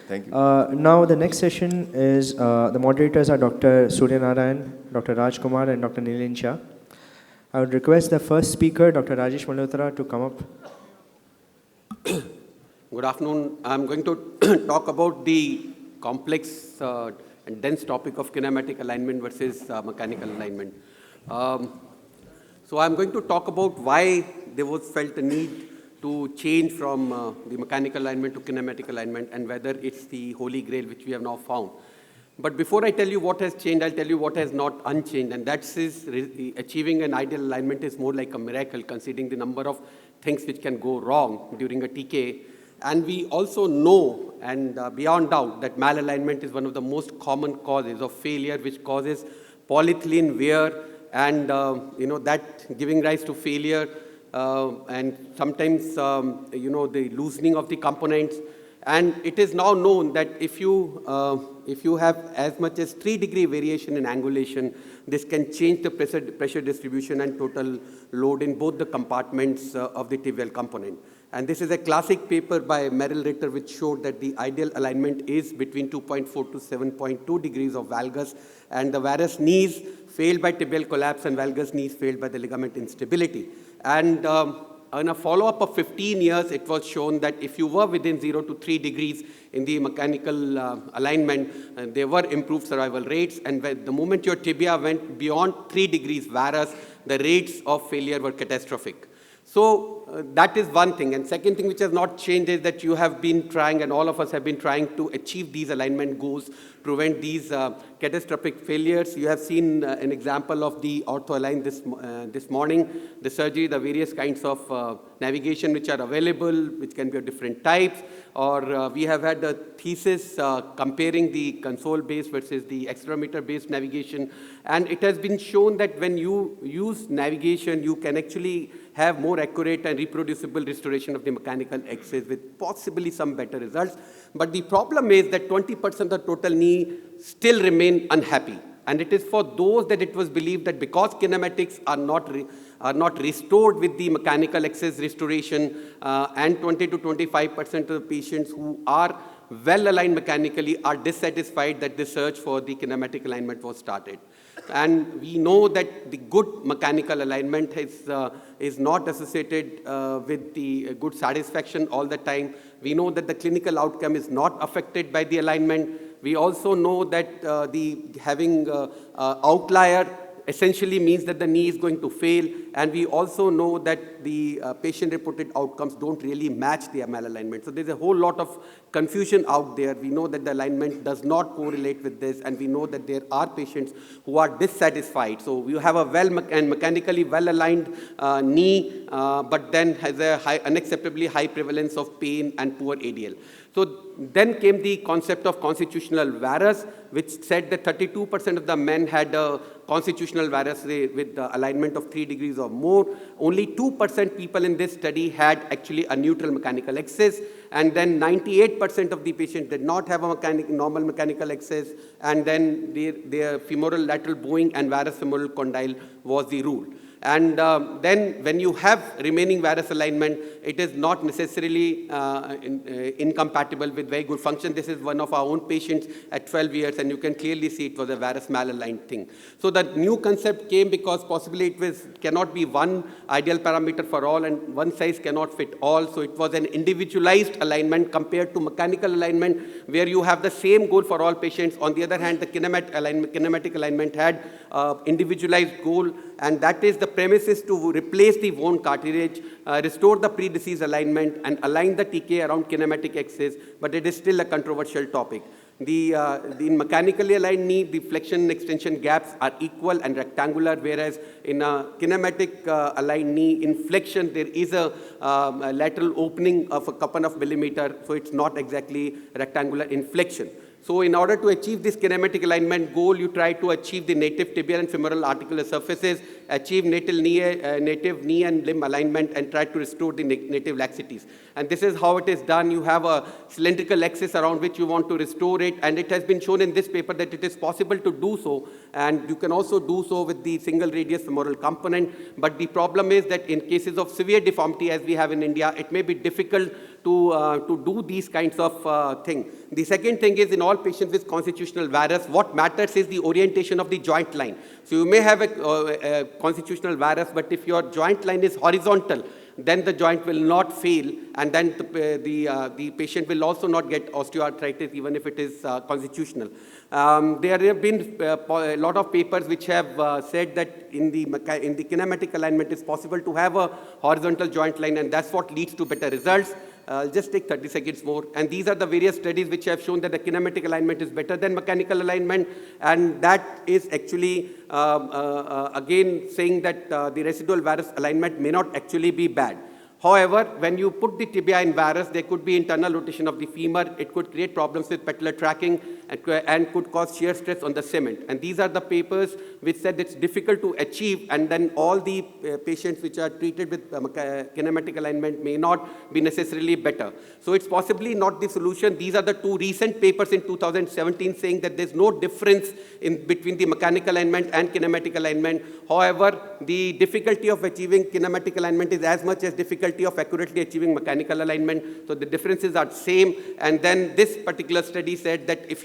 Thank you. Now the next session is, the moderators are Dr. Surya Narayan, Dr. Raj Kumar and Dr. Nilin Shah. I would request the first speaker, Dr. Rajesh Malhotra, to come up. Good afternoon. I'm going to talk about the complex and dense topic of kinematic alignment versus mechanical alignment. So I'm going to talk about why there was felt a need to change from the mechanical alignment to kinematic alignment and whether it's the holy grail which we have now found. But before I tell you what has changed, I'll tell you what has not unchanged, and that's achieving an ideal alignment is more like a miracle considering the number of things which can go wrong during a TK. And we also know, and beyond doubt, that malalignment is one of the most common causes of failure, which causes polyethylene wear, and that giving rise to failure, and sometimes the loosening of the components. And it is now known that if you have as much as 3-degree variation in angulation, this can change the pressure distribution and total load in both the compartments of the tibial component. And this is a classic paper by Merrill Ritter which showed that the ideal alignment is between 2.4 to 7.2 degrees of valgus, and the varus knees failed by tibial collapse and valgus knees failed by the ligament instability. And in a follow-up of 15 years, it was shown that if you were within 0 to 3 degrees in the mechanical alignment, there were improved survival rates. And the moment your tibia went beyond 3 degrees varus, the rates of failure were catastrophic. So that is one thing. And second thing which has not changed is that you have been trying, and all of us have been trying to achieve these alignment goals, prevent these catastrophic failures. You have seen an example of the ortho-align this morning, the surgery, the various kinds of navigation which are available, which can be of different types. Or we have had a thesis comparing the console-based versus the accelerometer-based navigation. And it has been shown that when you use navigation, you can actually have more accurate and reproducible restoration of the mechanical axis with possibly some better results. But the problem is that 20% of the total knee still remain unhappy. And it is for those that it was believed that because kinematics are not restored with the mechanical axis restoration, and 20 to 25% of the patients who are well aligned mechanically are dissatisfied, that the search for the kinematic alignment was started. And we know that the good mechanical alignment is not associated with the good satisfaction all the time. We know that the clinical outcome is not affected by the alignment. We also know that having outlier essentially means that the knee is going to fail. And we also know that the patient-reported outcomes don't really match the malalignment. So there's a whole lot of confusion out there. We know that the alignment does not correlate with this, and we know that there are patients who are dissatisfied. So you have a mechanically well-aligned knee, but then has a unacceptably high prevalence of pain and poor ADL. So then came the concept of constitutional varus, which said that 32% of the men had a constitutional varus with the alignment of 3 degrees or more. Only 2% people in this study had actually a neutral mechanical axis. And then 98% of the patients did not have a normal mechanical axis. And then their femoral lateral bowing and varus femoral condyle was the rule. And then when you have remaining varus alignment, it is not necessarily incompatible with very good function. This is one of our own patients at 12 years, and you can clearly see it was a varus malaligned thing. So the new concept came because possibly cannot be one ideal parameter for all, and one size cannot fit all. So it was an individualized alignment compared to mechanical alignment, where you have the same goal for all patients. On the other hand, the kinematic alignment had individualized goal, and that is the premise is to replace the worn cartilage, restore the pre-disease alignment, and align the TK around kinematic axis, but it is still a controversial topic. The mechanically aligned knee, the flexion and extension gaps are equal and rectangular, whereas in a kinematic aligned knee, in flexion, there is a lateral opening of a couple of millimeters, so it's not exactly rectangular in flexion. So in order to achieve this kinematic alignment goal, you try to achieve the native tibial and femoral articular surfaces achieve native knee and limb alignment and try to restore the native laxities. And this is how it is done. You have a cylindrical axis around which you want to restore it, and it has been shown in this paper that it is possible to do so, and you can also do so with the single radius femoral component. But the problem is that in cases of severe deformity, as we have in India, it may be difficult to do these kinds of things. The second thing is, in all patients with constitutional varus, what matters is the orientation of the joint line. So you may have a constitutional varus, but if your joint line is horizontal, then the joint will not fail, and then the patient will also not get osteoarthritis even if it is constitutional. There have been a lot of papers which have said that in the kinematic alignment it's possible to have a horizontal joint line, and that's what leads to better results. I'll just take 30 seconds more. And these are the various studies which have shown that the kinematic alignment is better than mechanical alignment. And that is actually, again, saying that the residual varus alignment may not actually be bad. However, when you put the tibia in varus, there could be internal rotation of the femur. It could create problems with patellar tracking and could cause shear stress on the cement. And these are the papers which said it's difficult to achieve, and then all the patients which are treated with kinematic alignment may not be necessarily better. So it's possibly not the solution. These are the two recent papers in 2017 saying that there's no difference between the mechanical alignment and kinematic alignment. However, the difficulty of achieving kinematic alignment is as much as difficulty of accurately achieving mechanical alignment. So the differences are same. And then this particular study said that if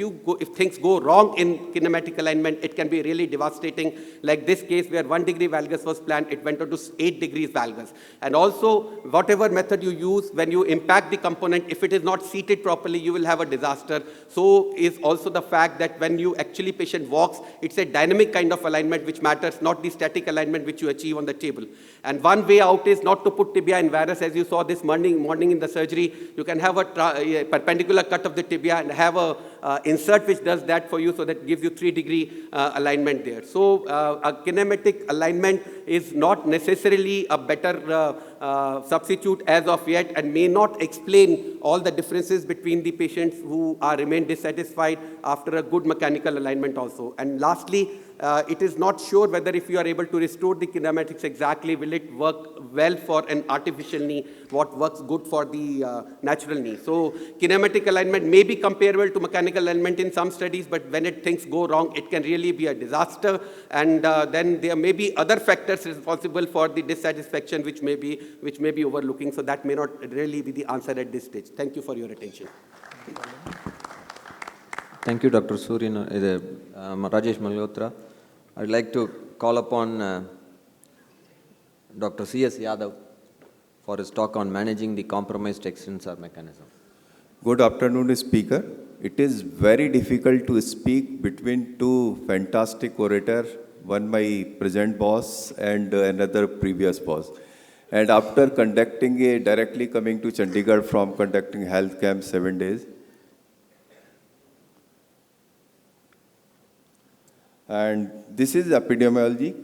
things go wrong in kinematic alignment, it can be really devastating. Like this case where 1 degree valgus was planned, it went on to 8 degrees valgus. And also, whatever method you use, when you impact the component, if it is not seated properly, you will have a disaster. So is also the fact that when you actually patient walks, it's a dynamic kind of alignment which matters, not the static alignment which you achieve on the table. And one way out is not to put tibia in varus. As you saw this morning in the surgery, you can have a perpendicular cut of the tibia and have a insert which does that for you, so that gives you 3-degree alignment there. So a kinematic alignment is not necessarily a better substitute as of yet, and may not explain all the differences between the patients who remain dissatisfied after a good mechanical alignment also. And lastly, it is not sure whether if you are able to restore the kinematics exactly, will it work well for an artificial knee, what works good for the natural knee. So kinematic alignment may be comparable to mechanical alignment in some studies, but when things go wrong, it can really be a disaster. And then there may be other factors responsible for the dissatisfaction which may be overlooking. So that may not really be the answer at this stage. Thank you for your attention. Thank you, Dr. Suryan, Rajesh Malhotra. I'd like to call upon Dr. C.S. Yadav for his talk on managing the compromised extensor mechanism. Good afternoon, Speaker. It is very difficult to speak between two fantastic orators, one my present boss and another previous boss. And after directly coming to Chandigarh from conducting health camp 7 days, and this is epidemiology,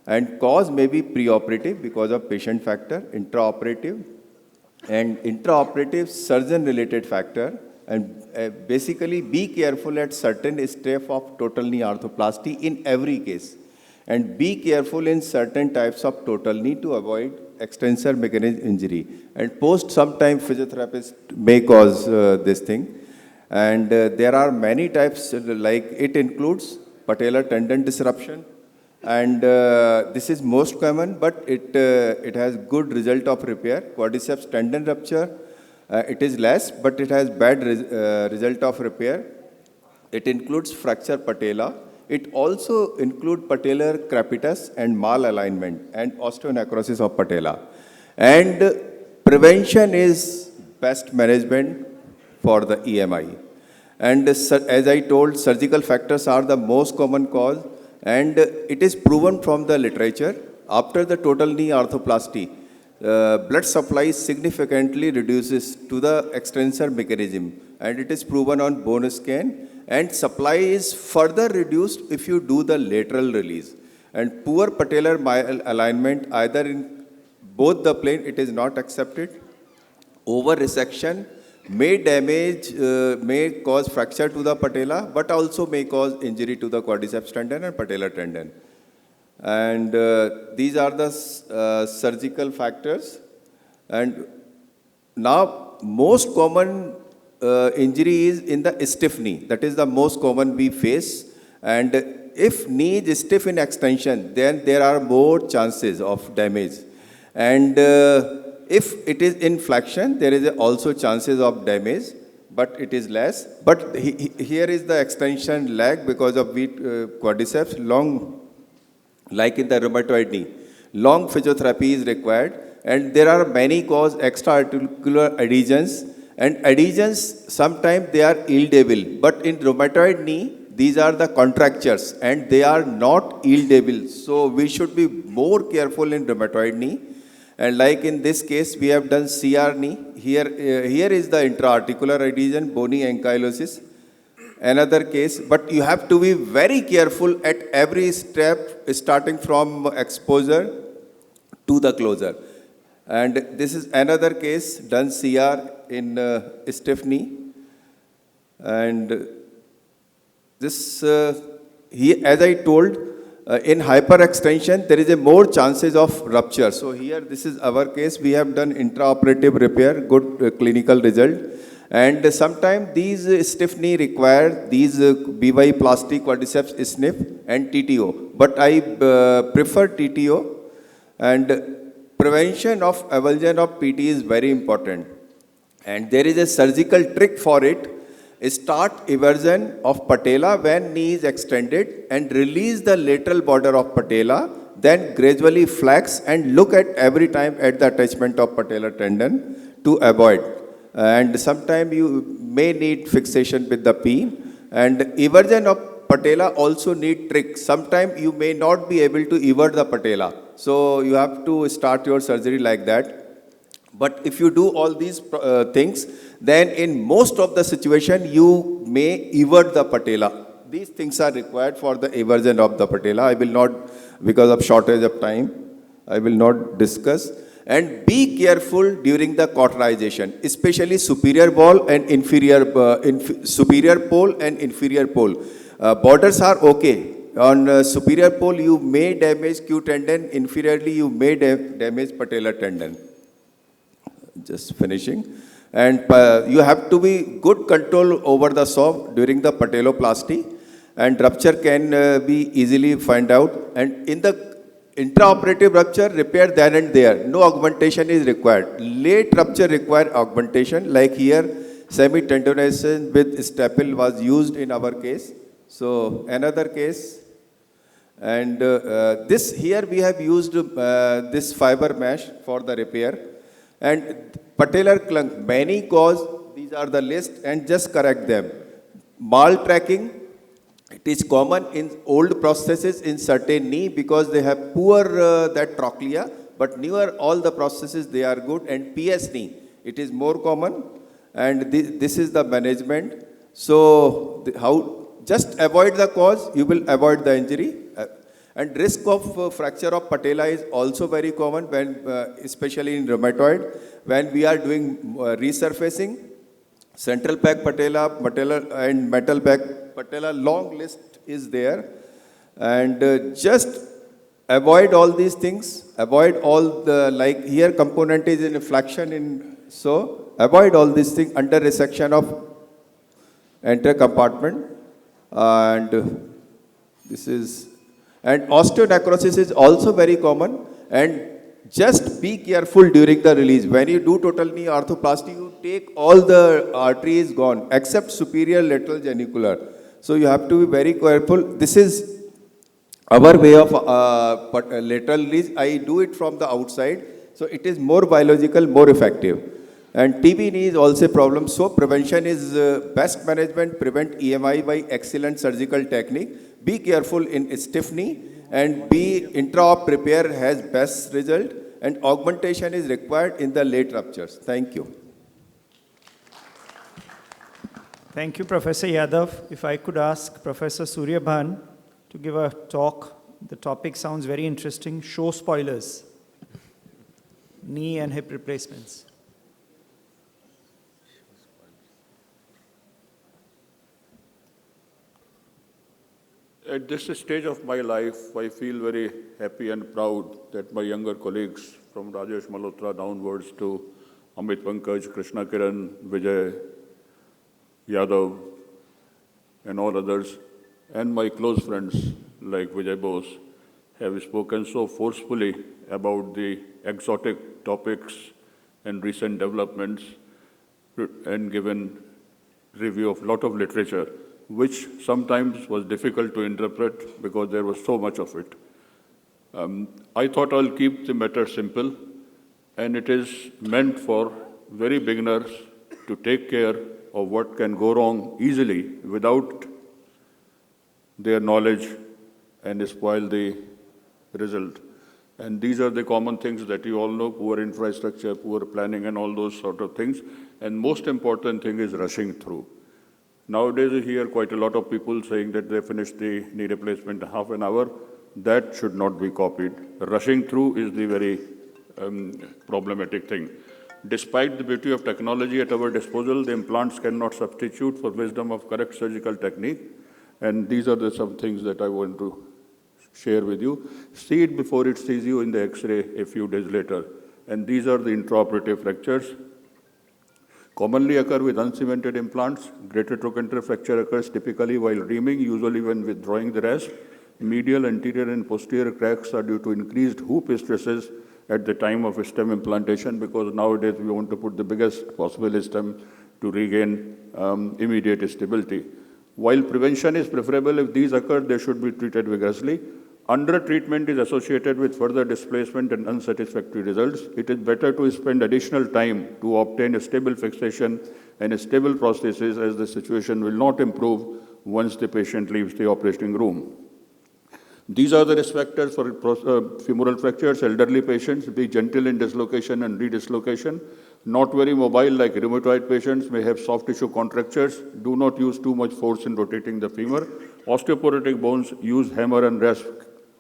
and cause may be preoperative because of patient factor, intraoperative, and intraoperative surgeon-related factor, and basically be careful at certain step of total knee arthroplasty in every case, and be careful in certain types of total knee to avoid extensor mechanism injury. And post sometime physiotherapist may cause this thing, and there are many types, like it includes patellar tendon disruption, and this is most common, but it has good result of repair. Quadriceps tendon rupture, it is less, but it has bad result of repair. It includes fracture patella. It also includes patellar crepitus and malalignment and osteonecrosis of patella. And prevention is best management for the EMI. And as I told, surgical factors are the most common cause, and it is proven from the literature. After the total knee arthroplasty, blood supply significantly reduces to the extensor mechanism, and it is proven on bone scan, and supply is further reduced if you do the lateral release. And poor patellar alignment, either in both the plane, it is not accepted. Over resection may damage, may cause fracture to the patella, but also may cause injury to the quadriceps tendon and patellar tendon. And these are the surgical factors. And now, most common injury is in the stiff knee. That is the most common we face. And if knee is stiff in extension, then there are more chances of damage. And if it is in flexion, there is also chances of damage, but it is less. But here is the extension lag because of weak quadriceps, long, like in the rheumatoid knee. Long physiotherapy is required. And there are many cause extra-articular adhesions. And adhesions, sometimes they are yieldable. But in rheumatoid knee, these are the contractures and they are not yieldable. So we should be more careful in rheumatoid knee. And like in this case, we have done CR knee. Here is the intra-articular adhesion, bony ankylosis. Another case, but you have to be very careful at every step, starting from exposure to the closure. And this is another case, done CR in stiff knee. And this, as I told, in hyperextension, there is a more chances of rupture. So here, this is our case. We have done intraoperative repair, good clinical result. And sometimes these stiff knee require these BY plastic quadriceps snip and TTO. But I prefer TTO. And prevention of avulsion of PT is very important. And there is a surgical trick for it. Start eversion of patella when knee is extended and release the lateral border of patella, then gradually flex and look at every time at the attachment of patellar tendon to avoid. And sometimes you may need fixation with the pin. And eversion of patella also need tricks. Sometimes you may not be able to evert the patella. So you have to start your surgery like that. But if you do all these things, then in most of the situation, you may evert the patella. These things are required for the eversion of the patella. I will not, because of shortage of time, I will not discuss. And be careful during the cauterization, especially superior ball and inferior, superior pole and inferior pole. Borders are okay. On superior pole, you may damage Q tendon. Inferiorly, you may damage patellar tendon. Just finishing. And you have to be good control over the saw during the patelloplasty. And rupture can be easily find out. And in the intraoperative rupture, repair then and there. No augmentation is required. Late rupture require augmentation. Like here, semi-tendination with staple was used in our case. So another case. And this here we have used this fiber mesh for the repair. And patellar clunk, many cause, these are the list, and just correct them. Mal tracking, it is common in old prostheses in certain knee because they have poor that trochlea, but newer all the prostheses they are good. And PS knee, it is more common, and this is the management. So just avoid the cause, you will avoid the injury. And risk of fracture of patella is also very common, when, especially in rheumatoid, when we are doing resurfacing. Central back patella, and metal back patella, long list is there. And just avoid all these things. Avoid all the, like here component is in flexion in, so avoid all these things under resection of entire compartment. And this is, and osteonecrosis is also very common. And just be careful during the release. When you do total knee arthroplasty, you take all the arteries gone except superior lateral genicular. So you have to be very careful. This is our way of lateral release. I do it from the outside. So it is more biological, more effective. And TB knee is also a problem. So prevention is best management. Prevent EMI by excellent surgical technique. Be careful in stiff knee, and intra-op repair has best result, and augmentation is required in the late ruptures. Thank you. Thank you, Professor Yadav. If I could ask Professor Suryabhan to give a talk. The topic sounds very interesting. Show spoilers. Knee and hip replacements. At this stage of my life, I feel very happy and proud that my younger colleagues from Rajesh Malhotra downwards to Amit Pankaj, Krishna Kiran, Vijay Yadav, and all others, and my close friends like Vijay Bose, have spoken so forcefully about the exotic topics and recent developments and given review of lot of literature, which sometimes was difficult to interpret because there was so much of it. I thought I'll keep the matter simple, and it is meant for very beginners to take care of what can go wrong easily without their knowledge and spoil the result. And these are the common things that you all know: poor infrastructure, poor planning, and all those sort of things. And most important thing is rushing through. Nowadays, you hear quite a lot of people saying that they finished the knee replacement in half an hour. That should not be copied. Rushing through is the very problematic thing. Despite the beauty of technology at our disposal, the implants cannot substitute for wisdom of correct surgical technique. And these are some things that I want to share with you. See it before it sees you in the X-ray a few days later. And these are the intraoperative fractures. Commonly occur with uncemented implants. Greater trochanter fracture occurs typically while reaming, usually when withdrawing the rasp. Medial, anterior, and posterior cracks are due to increased hoop stresses at the time of stem implantation, because nowadays we want to put the biggest possible stem to regain immediate stability. While prevention is preferable, if these occur, they should be treated vigorously. Under-treatment is associated with further displacement and unsatisfactory results. It is better to spend additional time to obtain a stable fixation and a stable prosthesis, as the situation will not improve once the patient leaves the operating room. These are the risk factors for femoral fractures. Elderly patients, be gentle in dislocation and redislocation. Not very mobile, like rheumatoid patients, may have soft tissue contractures. Do not use too much force in rotating the femur. Osteoporotic bones, use hammer and rasp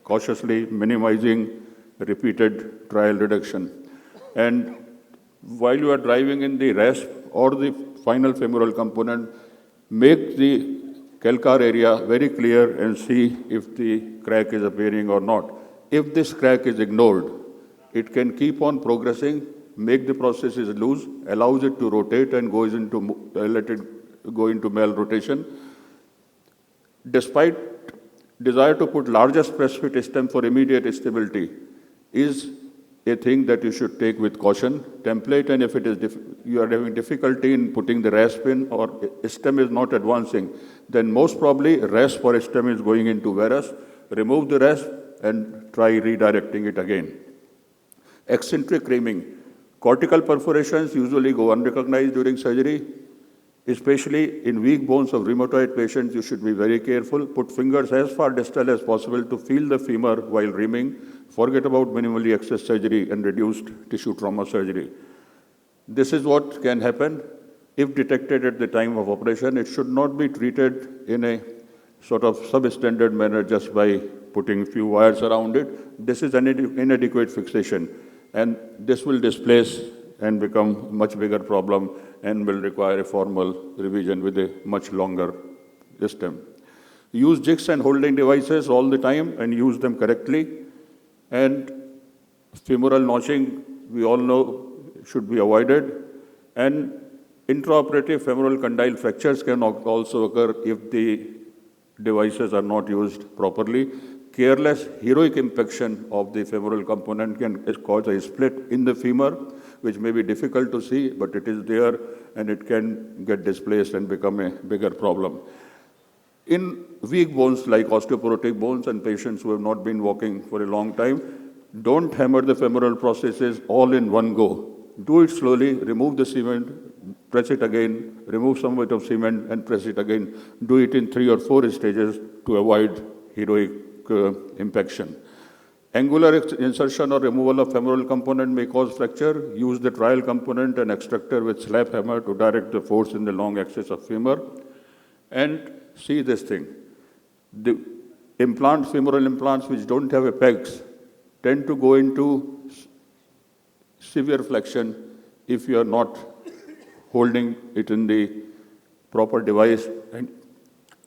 cautiously, minimizing repeated trial reduction. And while you are driving in the rasp or the final femoral component, make the calcar area very clear and see if the crack is appearing or not. If this crack is ignored, it can keep on progressing, make the prosthesis loose, allows it to rotate and goes into, let it go into malrotation. Despite desire to put largest press fit stem for immediate stability is a thing that you should take with caution. Template, and if it is you are having difficulty in putting the rasp in or stem is not advancing, then most probably rasp or stem is going into varus. Remove the rasp and try redirecting it again. Eccentric reaming. Cortical perforations usually go unrecognized during surgery. Especially in weak bones of rheumatoid patients, you should be very careful. Put fingers as far distal as possible to feel the femur while reaming. Forget about minimally accessed surgery and reduced tissue trauma surgery. This is what can happen if detected at the time of operation. It should not be treated in a sort of substandard manner just by putting few wires around it. This is an inadequate fixation, and this will displace and become much bigger problem and will require a formal revision with a much longer stem. Use jigs and holding devices all the time and use them correctly. And femoral notching, we all know, should be avoided. And intraoperative femoral condyle fractures can also occur if the devices are not used properly. Careless heroic impaction of the femoral component can cause a split in the femur, which may be difficult to see, but it is there and it can get displaced and become a bigger problem. In weak bones like osteoporotic bones and patients who have not been walking for a long time, don't hammer the femoral prosthesis all in one go. Do it slowly, remove the cement, press it again, remove some bit of cement and press it again. Do it in 3 or 4 stages to avoid heroic impaction. Angular insertion or removal of femoral component may cause fracture. Use the trial component and extractor with slap hammer to direct the force in the long axis of femur. And see this thing. The implants, femoral implants which don't have pegs, tend to go into severe flexion if you are not holding it in the proper device and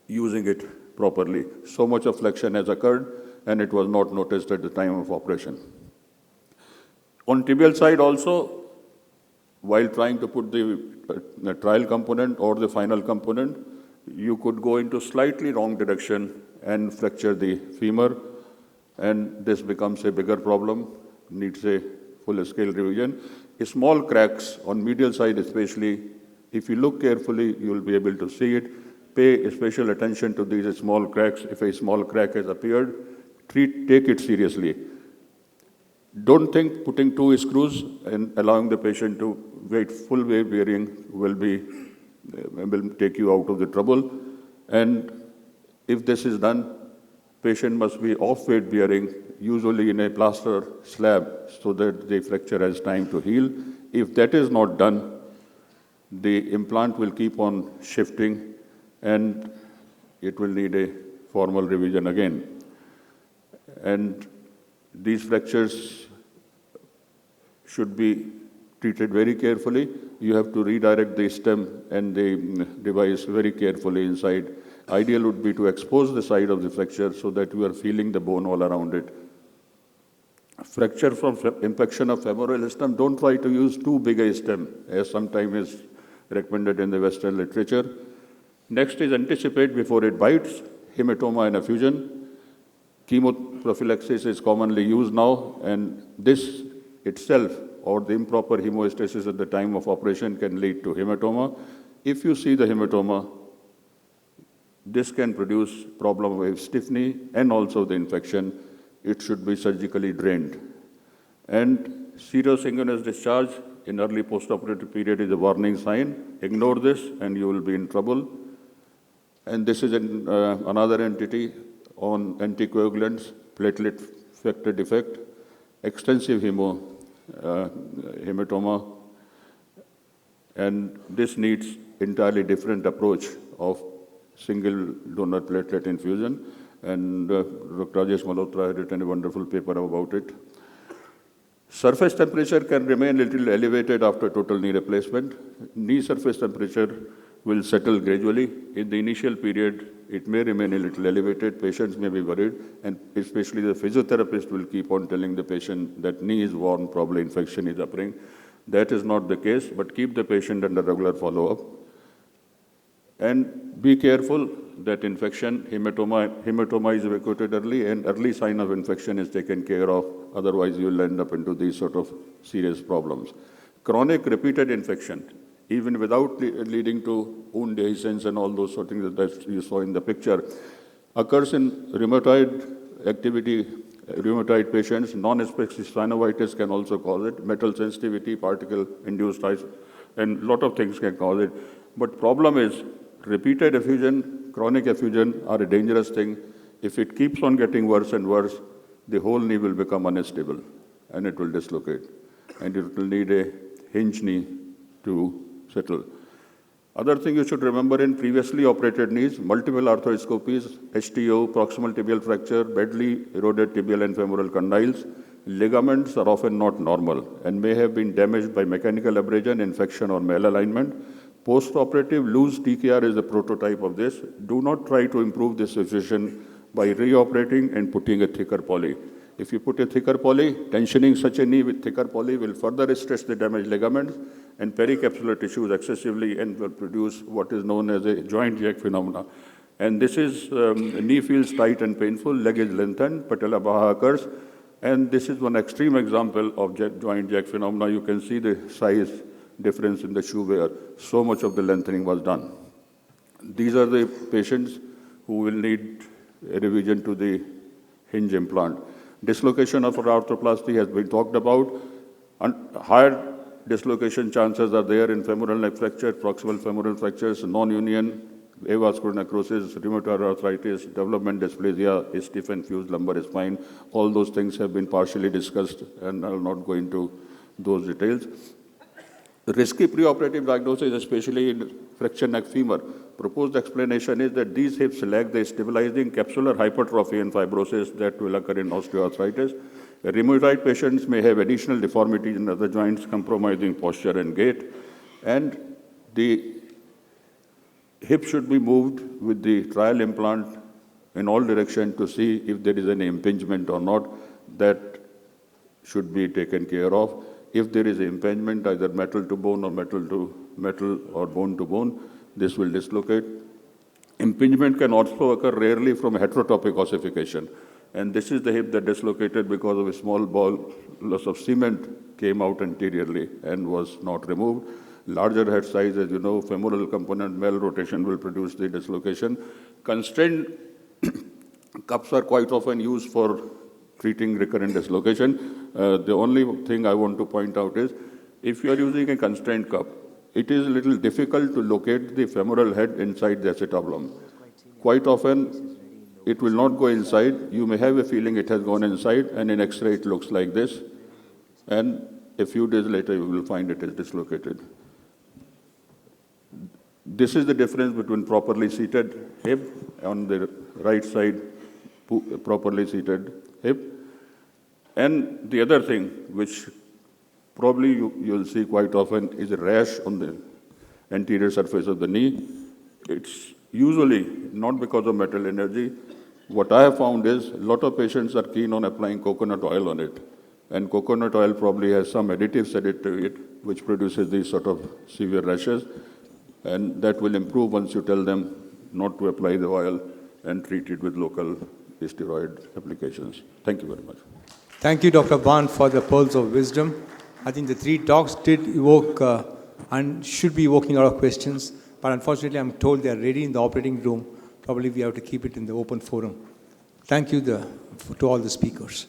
using it properly. So much of flexion has occurred, and it was not noticed at the time of operation. On tibial side also, while trying to put the trial component or the final component, you could go into slightly wrong direction and fracture the femur, and this becomes a bigger problem, needs a full-scale revision. Small cracks on medial side especially, if you look carefully, you will be able to see it. Pay special attention to these small cracks. If a small crack has appeared, take it seriously. Don't think putting 2 screws and allowing the patient to wait full weight bearing will take you out of the trouble. And if this is done, patient must be off weight bearing, usually in a plaster slab, so that the fracture has time to heal. If that is not done, the implant will keep on shifting and it will need a formal revision again. And these fractures should be treated very carefully. You have to redirect the stem and the device very carefully inside. Ideal would be to expose the side of the fracture so that you are feeling the bone all around it. Fracture from infection of femoral stem, don't try to use too big a stem, as sometimes is recommended in the Western literature. Next is anticipate before it bites, hematoma and effusion. Chemoprophylaxis is commonly used now, and this itself or the improper hemostasis at the time of operation can lead to hematoma. If you see the hematoma, this can produce problem of stiffness and also the infection. It should be surgically drained. And serosynchronous discharge in early postoperative period is a warning sign. Ignore this and you will be in trouble. And this is another entity on anticoagulants, platelet factor defect, extensive hematoma, and this needs entirely different approach of single donor platelet infusion, and Dr. Rajesh Malhotra had written a wonderful paper about it. Surface temperature can remain a little elevated after total knee replacement. Knee surface temperature will settle gradually. In the initial period, it may remain a little elevated. Patients may be worried, and especially the physiotherapist will keep on telling the patient that knee is warm, probably infection is occurring. That is not the case, but keep the patient under regular follow-up. And be careful that infection, hematoma is evacuated early, and early sign of infection is taken care of. Otherwise, you will end up into these sort of serious problems. Chronic repeated infection, even without leading to wound dehiscence and all those sort of things that you saw in the picture, occurs in rheumatoid patients. Non-specific synovitis can also cause it. Metal sensitivity, particle-induced ice, and a lot of things can cause it. But problem is, repeated effusion, chronic effusion are a dangerous thing. If it keeps on getting worse and worse, the whole knee will become unstable and it will dislocate. And it will need a hinge knee to settle. Other thing you should remember in previously operated knees, multiple arthroscopies, HTO, proximal tibial fracture, badly eroded tibial and femoral condyles. Ligaments are often not normal and may have been damaged by mechanical abrasion, infection, or malalignment. Post-operative loose TKR is a prototype of this. Do not try to improve this situation by reoperating and putting a thicker poly. If you put a thicker poly, tensioning such a knee with thicker poly will further stress the damaged ligaments and pericapsular tissues excessively and will produce what is known as a joint jack phenomena. And this is, knee feels tight and painful, leg is lengthened, patella baja occurs, and this is one extreme example of joint jack phenomena. You can see the size difference in the shoe wear. So much of the lengthening was done. These are the patients who will need a revision to the hinge implant. Dislocation of arthroplasty has been talked about. Higher dislocation chances are there in femoral neck fracture, proximal femoral fractures, non-union, avascular necrosis, rheumatoid arthritis, development dysplasia, stiff and fused lumbar spine. All those things have been partially discussed, and I will not go into those details. Risky preoperative diagnosis, especially in fracture neck femur. Proposed explanation is that these hips lack the stabilizing capsular hypertrophy and fibrosis that will occur in osteoarthritis. Rheumatoid patients may have additional deformities in other joints, compromising posture and gait. And the hip should be moved with the trial implant in all directions to see if there is any impingement or not. That should be taken care of. If there is an impingement, either metal to bone or metal to metal or bone to bone, this will dislocate. Impingement can also occur rarely from heterotopic ossification. And this is the hip that dislocated because of a small bolus of cement came out anteriorly and was not removed. Larger head size, as you know, femoral component malrotation will produce the dislocation. Constrained cups are quite often used for treating recurrent dislocation. The only thing I want to point out is, if you are using a constrained cup, it is a little difficult to locate the femoral head inside the acetabulum. Quite often, it will not go inside. You may have a feeling it has gone inside, and in X-ray it looks like this. And a few days later, you will find it is dislocated. This is the difference between properly seated hip on the right side, properly seated hip. And the other thing, which probably you'll see quite often, is a rash on the anterior surface of the knee. It's usually not because of metal energy. What I have found is a lot of patients are keen on applying coconut oil on it. And coconut oil probably has some additives added to it, which produces these sort of severe rashes. And that will improve once you tell them not to apply the oil and treat it with local steroid applications. Thank you very much. Thank you, Dr. Ban, for the pearls of wisdom. I think the three talks did evoke and should be evoking a lot of questions, but unfortunately I'm told they are ready in the operating room. Probably we have to keep it in the open forum. Thank you to all the speakers.